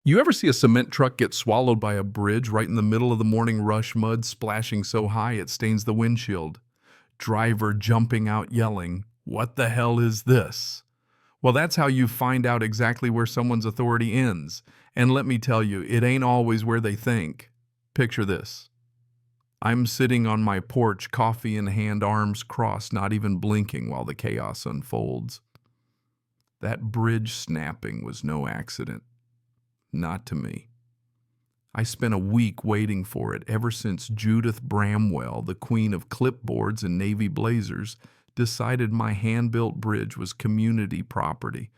You ever see a cement truck get swallowed by a bridge right in the middle of the morning rush, mud splashing so high it stains the windshield? Driver jumping out yelling, "What the hell is this?" Well, that's how you find out exactly where someone's authority ends. And let me tell you, it ain't always where they think. Picture this. I'm sitting on my porch, coffee in hand, arms crossed, not even blinking while the chaos unfolds. That bridge snapping was no accident. Not to me. I spent a week waiting for it ever since Judith Bramwell, the queen of clipboards and navy blazers, decided my hand-built bridge was community property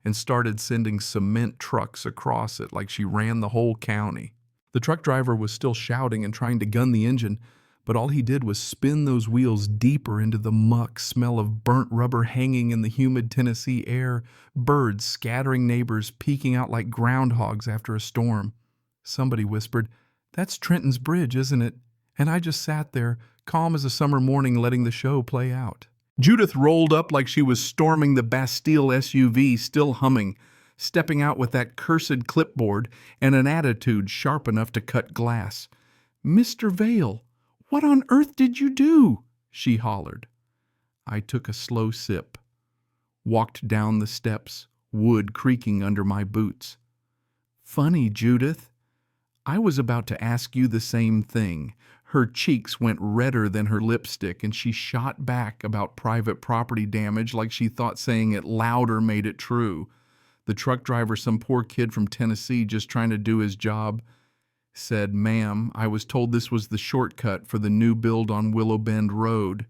and started sending cement trucks across it like she ran the whole county. The truck driver was still shouting and trying to gun the engine, but all he did was spin those wheels deeper into the muck, smell of burnt rubber hanging in the humid Tennessee air, birds scattering, neighbors peeking out like groundhogs after a storm. Somebody whispered, "That's Trenton's bridge, isn't it?" And I just sat there, calm as a summer morning, letting the show play out. Judith rolled up like she was storming the Bastille SUV, still humming, stepping out with that cursed clipboard and an attitude sharp enough to cut glass. "Mr. Vale, what on earth did you do?" she hollered. I took a slow sip, walked down the steps, wood creaking under my boots. "Funny, Judith. I was about to ask you the same thing." Her cheeks went redder than her lipstick, and she shot back about private property damage like she thought saying it louder made it true. The truck driver, some poor kid from Tennessee just trying to do his job, said, "Ma'am, I was told this was the shortcut for the new build on Willow Bend Road.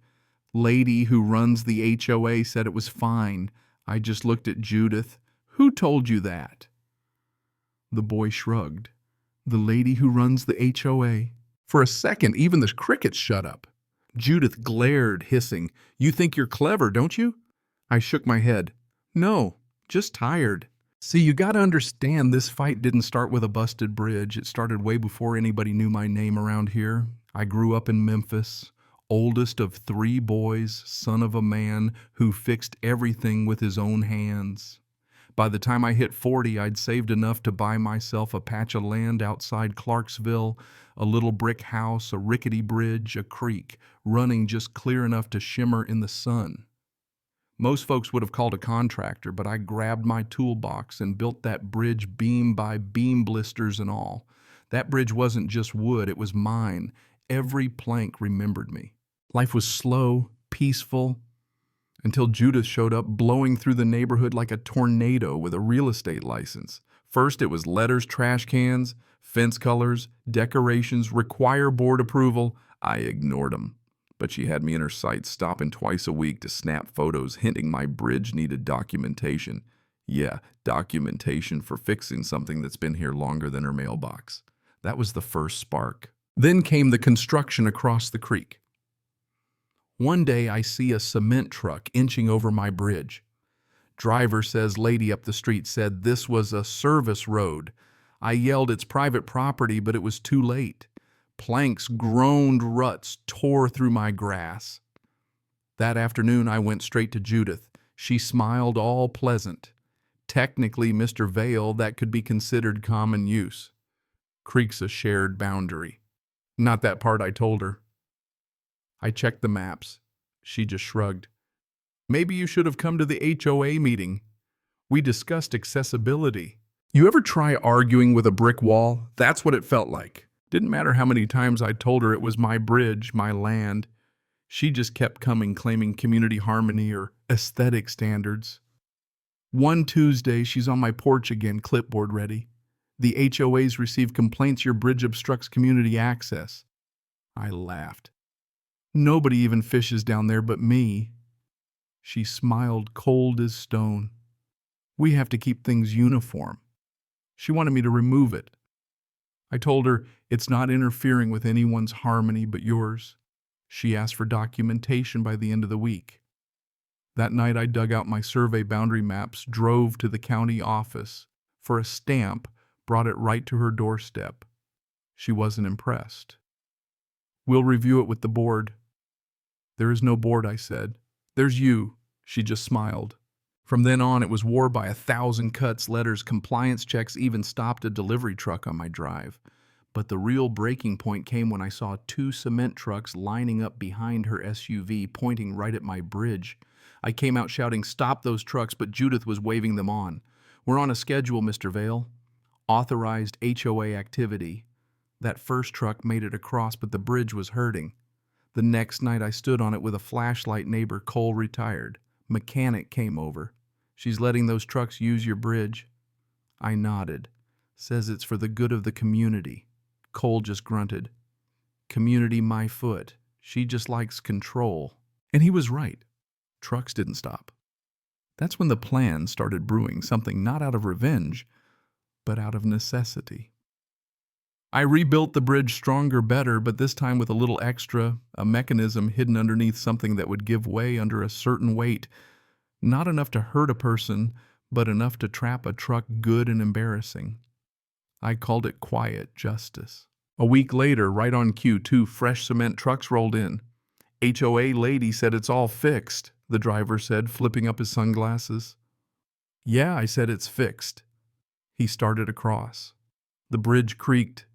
Lady who runs the HOA said it was fine." I just looked at Judith. "Who told you that?" The boy shrugged. "The lady who runs the HOA. For a second, even the crickets shut up. Judith glared, hissing, "You think you're clever, don't you?" I shook my head. "No, just tired." See, you gotta understand, this fight didn't start with a busted bridge. It started way before anybody knew my name around here. I grew up in Memphis, oldest of 3 boys, son of a man who fixed everything with his own hands. By the time I hit 40, I'd saved enough to buy myself a patch of land outside Clarksville, a little brick house, a rickety bridge, a creek, running just clear enough to shimmer in the sun. Most folks would have called a contractor, but I grabbed my toolbox and built that bridge beam by beam, blisters and all. That bridge wasn't just wood, it was mine. Every plank remembered me. Life was slow, peaceful, until Judith showed up, blowing through the neighborhood like a tornado with a real estate license. First it was letters, trash cans, fence colors, decorations, require board approval. I ignored them. But she had me in her sights, stopping twice a week to snap photos, hinting my bridge needed documentation. Yeah, documentation for fixing something that's been here longer than her mailbox. That was the first spark. Then came the construction across the creek. One day I see a cement truck inching over my bridge. Driver says lady up the street said this was a service road. I yelled it's private property, but it was too late. Planks groaned, ruts tore through my grass. That afternoon I went straight to Judith. She smiled, all pleasant. Technically, Mr. Vale, that could be considered common use. Creek's a shared boundary. Not that part, I told her. I checked the maps. She just shrugged. "Maybe you should have come to the HOA meeting. We discussed accessibility." You ever try arguing with a brick wall? That's what it felt like. Didn't matter how many times I told her it was my bridge, my land. She just kept coming, claiming community harmony or aesthetic standards. One Tuesday, she's on my porch again, clipboard ready. "The HOA's received complaints your bridge obstructs community access." I laughed. "Nobody even fishes down there but me." She smiled, cold as stone. "We have to keep things uniform." She wanted me to remove it. I told her it's not interfering with anyone's harmony but yours. She asked for documentation by the end of the week. That night I dug out my survey boundary maps, drove to the county office for a stamp, brought it right to her doorstep. She wasn't impressed. "We'll review it with the board." "There is no board," I said. "There's you." She just smiled. From then on, it was war by 1,000 cuts, letters, compliance checks, even stopped a delivery truck on my drive. But the real breaking point came when I saw 2 cement trucks lining up behind her SUV, pointing right at my bridge. I came out shouting, "Stop those trucks," but Judith was waving them on. "We're on a schedule, Mr. Vale. Authorized HOA activity." That first truck made it across, but the bridge was hurting. The next night I stood on it with a flashlight. Neighbor Cole, retired. Mechanic, came over. "She's letting those trucks use your bridge." I nodded. "Says it's for the good of the community." Cole just grunted. "Community my foot. She just likes control." And he was right. Trucks didn't stop. That's when the plan started brewing, something not out of revenge, but out of necessity. I rebuilt the bridge stronger, better, but this time with a little extra, a mechanism hidden underneath something that would give way under a certain weight. Not enough to hurt a person, but enough to trap a truck good and embarrassing. I called it quiet justice. A week later, right on cue, 2 fresh cement trucks rolled in. "HOA lady said it's all fixed," the driver said, flipping up his sunglasses. "Yeah," I said, "it's fixed." He started across. The bridge creaked,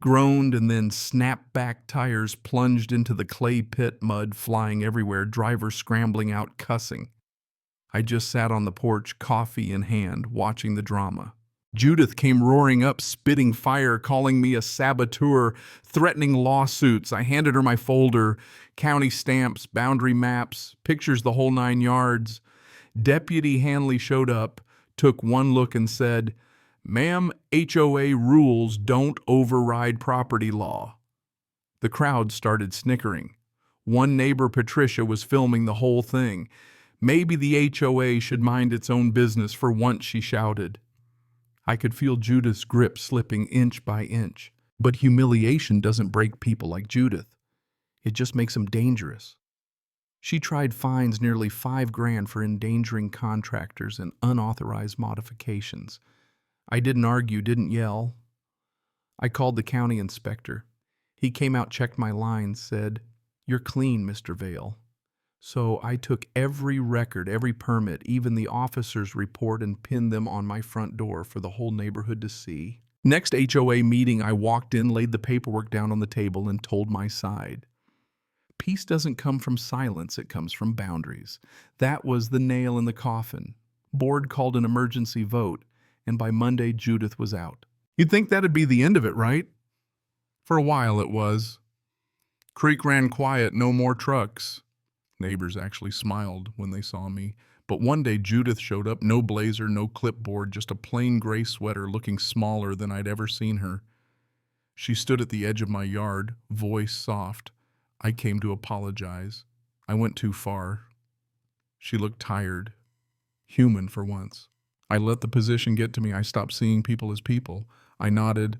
groaned, and then snap-back tires plunged into the clay pit, mud flying everywhere, driver scrambling out, cussing. I just sat on the porch, coffee in hand, watching the drama. Judith came roaring up, spitting fire, calling me a saboteur, threatening lawsuits. I handed her my folder, county stamps, boundary maps, pictures, the whole 9 yards. Deputy Hanley showed up, took one look and said, "Ma'am, HOA rules don't override property law." The crowd started snickering. One neighbor, Patricia, was filming the whole thing. "Maybe the HOA should mind its own business for once," she shouted. I could feel Judith's grip slipping inch by inch. But humiliation doesn't break people like Judith. It just makes them dangerous. She tried fines nearly $5,000 for endangering contractors and unauthorized modifications. I didn't argue, didn't yell. I called the county inspector. He came out, checked my lines, said, "You're clean, Mr. Vale." So I took every record, every permit, even the officer's report, and pinned them on my front door for the whole neighborhood to see. Next HOA meeting, I walked in, laid the paperwork down on the table, and told my side. Peace doesn't come from silence, it comes from boundaries. That was the nail in the coffin. Board called an emergency vote, and by Monday, Judith was out. You'd think that'd be the end of it, right? For a while it was. Creek ran quiet, no more trucks. Neighbors actually smiled when they saw me. But one day Judith showed up, no blazer, no clipboard, just a plain gray sweater, looking smaller than I'd ever seen her. She stood at the edge of my yard, voice soft. I came to apologize. I went too far. She looked tired, human for once. I let the position get to me. I stopped seeing people as people. I nodded.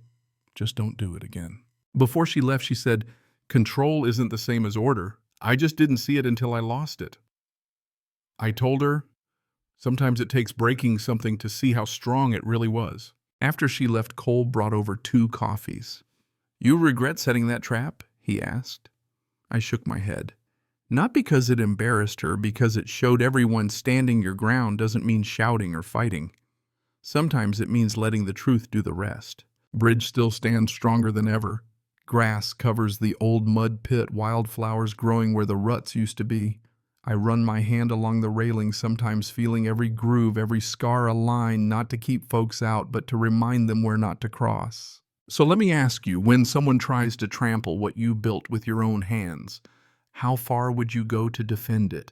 Just don't do it again. Before she left, she said, "Control isn't the same as order. I just didn't see it until I lost it." I told her, sometimes it takes breaking something to see how strong it really was. After she left, Cole brought over 2 coffees. "You regret setting that trap?" he asked. I shook my head. Not because it embarrassed her, because it showed everyone standing your ground doesn't mean shouting or fighting. Sometimes it means letting the truth do the rest. Bridge still stands stronger than ever. Grass covers the old mud pit, wildflowers growing where the ruts used to be. I run my hand along the railing, sometimes feeling every groove, every scar a line, not to keep folks out, but to remind them where not to cross. So let me ask you, when someone tries to trample what you built with your own hands, how far would you go to defend it?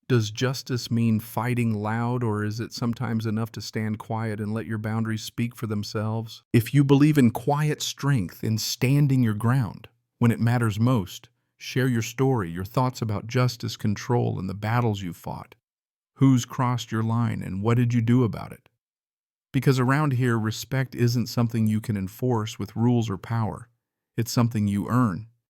Does justice mean fighting loud, or is it sometimes enough to stand quiet and let your boundaries speak for themselves? If you believe in quiet strength, in standing your ground when it matters most, share your story, your thoughts about justice, control, and the battles you fought. Who's crossed your line, and what did you do about it? Because around here, respect isn't something you can enforce with rules or power. It's something you earn.